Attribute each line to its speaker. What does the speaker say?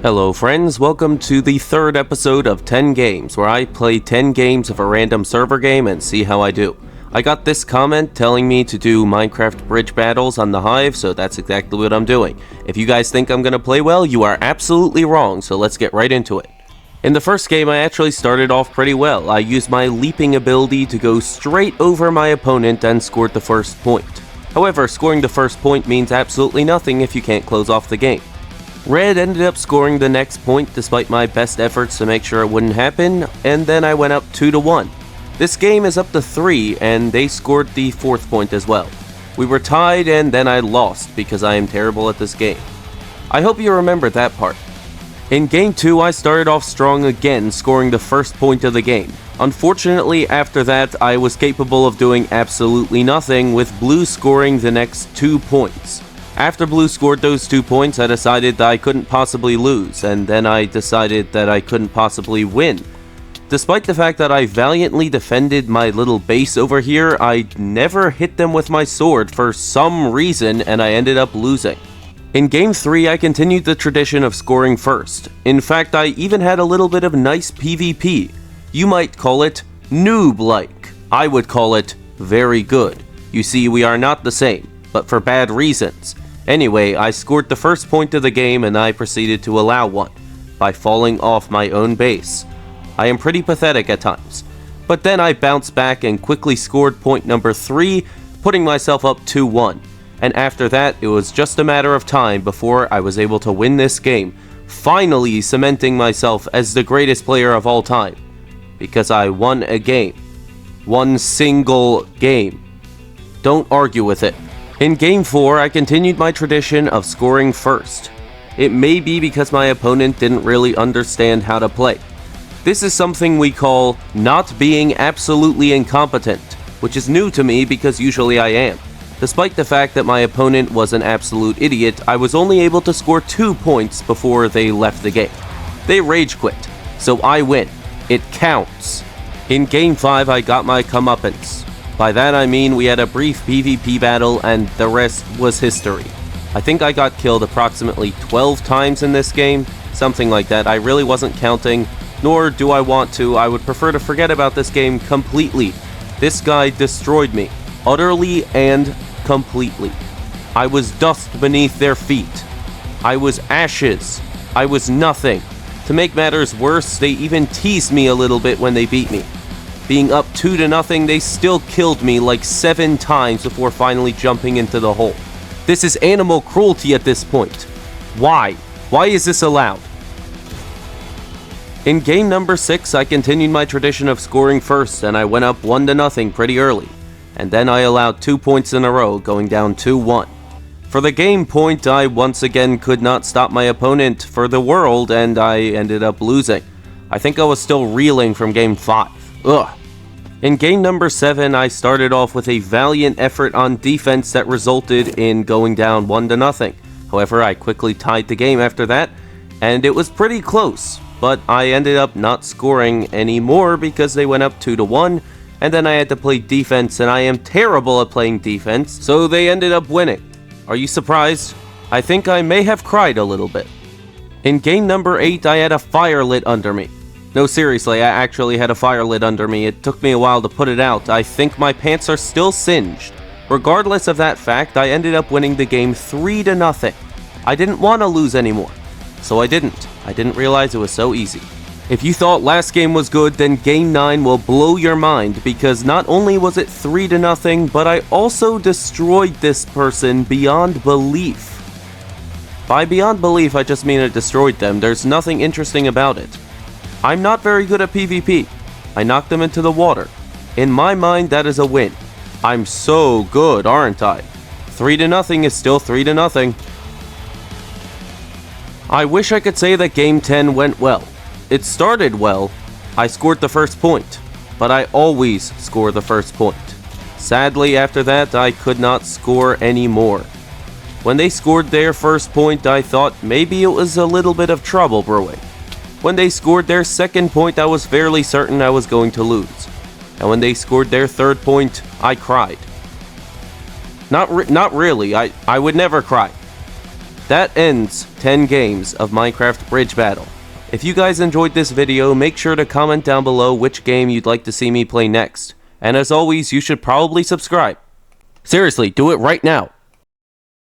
Speaker 1: Hello friends, welcome to the third episode of 10 Games, where I play 10 games of a random server game and see how I do. I got this comment telling me to do Minecraft bridge battles on the Hive, so that's exactly what I'm doing. If you guys think I'm gonna play well, you are absolutely wrong, so let's get right into it. In the first game, I actually started off pretty well. I used my leaping ability to go straight over my opponent and scored the first point. However, scoring the first point means absolutely nothing if you can't close off the game. Red ended up scoring the next point despite my best efforts to make sure it wouldn't happen, and then I went up 2-1. This game is up to 3, and they scored the fourth point as well. We were tied, and then I lost because I am terrible at this game. I hope you remember that part. In Game 2, I started off strong again, scoring the first point of the game. Unfortunately, after that, I was capable of doing absolutely nothing, with Blue scoring the next 2 points. After Blue scored those 2 points, I decided that I couldn't possibly lose, and then I decided that I couldn't possibly win. Despite the fact that I valiantly defended my little base over here, I never hit them with my sword for some reason, and I ended up losing. In Game 3, I continued the tradition of scoring first. In fact, I even had a little bit of nice PvP. You might call it noob-like. I would call it very good. You see, we are not the same, but for bad reasons. Anyway, I scored the first point of the game and I proceeded to allow one, by falling off my own base. I am pretty pathetic at times. But then I bounced back and quickly scored point number 3, putting myself up 2-1. And after that, it was just a matter of time before I was able to win this game, finally cementing myself as the greatest player of all time. Because I won a game. One single game. Don't argue with it. In Game 4, I continued my tradition of scoring first. It may be because my opponent didn't really understand how to play. This is something we call not being absolutely incompetent, which is new to me because usually I am. Despite the fact that my opponent was an absolute idiot, I was only able to score 2 points before they left the game. They rage quit, so I win. It counts. In Game 5, I got my comeuppance. By that I mean we had a brief PvP battle and the rest was history. I think I got killed approximately 12 times in this game, something like that. I really wasn't counting, nor do I want to. I would prefer to forget about this game completely. This guy destroyed me, utterly and completely. I was dust beneath their feet. I was ashes. I was nothing. To make matters worse, they even teased me a little bit when they beat me. Being up 2-0, they still killed me like 7 times before finally jumping into the hole. This is animal cruelty at this point. Why? Why is this allowed? In game number 6, I continued my tradition of scoring first, and I went up 1-0 pretty early. And then I allowed 2 points in a row, going down 2-1. For the game point, I once again could not stop my opponent for the world, and I ended up losing. I think I was still reeling from game 5. Ugh. In game number 7, I started off with a valiant effort on defense that resulted in going down 1-0. However, I quickly tied the game after that, and it was pretty close, but I ended up not scoring anymore because they went up 2-1, and then I had to play defense, and I am terrible at playing defense, so they ended up winning. Are you surprised? I think I may have cried a little bit. In game number 8, I had a fire lit under me. No, seriously, I actually had a fire lit under me. It took me a while to put it out. I think my pants are still singed. Regardless of that fact, I ended up winning the game 3-0. I didn't want to lose anymore, so I didn't. I didn't realize it was so easy. If you thought last game was good, then game 9 will blow your mind, because not only was it 3-0, but I also destroyed this person beyond belief. By beyond belief, I just mean I destroyed them. There's nothing interesting about it. I'm not very good at PvP. I knocked them into the water. In my mind, that is a win. I'm so good, aren't I? 3-0 is still 3-0. I wish I could say that Game 10 went well. It started well. I scored the first point, but I always score the first point. Sadly, after that, I could not score any more. When they scored their first point, I thought maybe it was a little bit of trouble brewing. When they scored their second point, I was fairly certain I was going to lose. And when they scored their third point, I cried. Not really, I would never cry. That ends 10 games of Minecraft Bridge Battle. If you guys enjoyed this video, make sure to comment down below which game you'd like to see me play next. And as always, you should probably subscribe. Seriously, do it right now.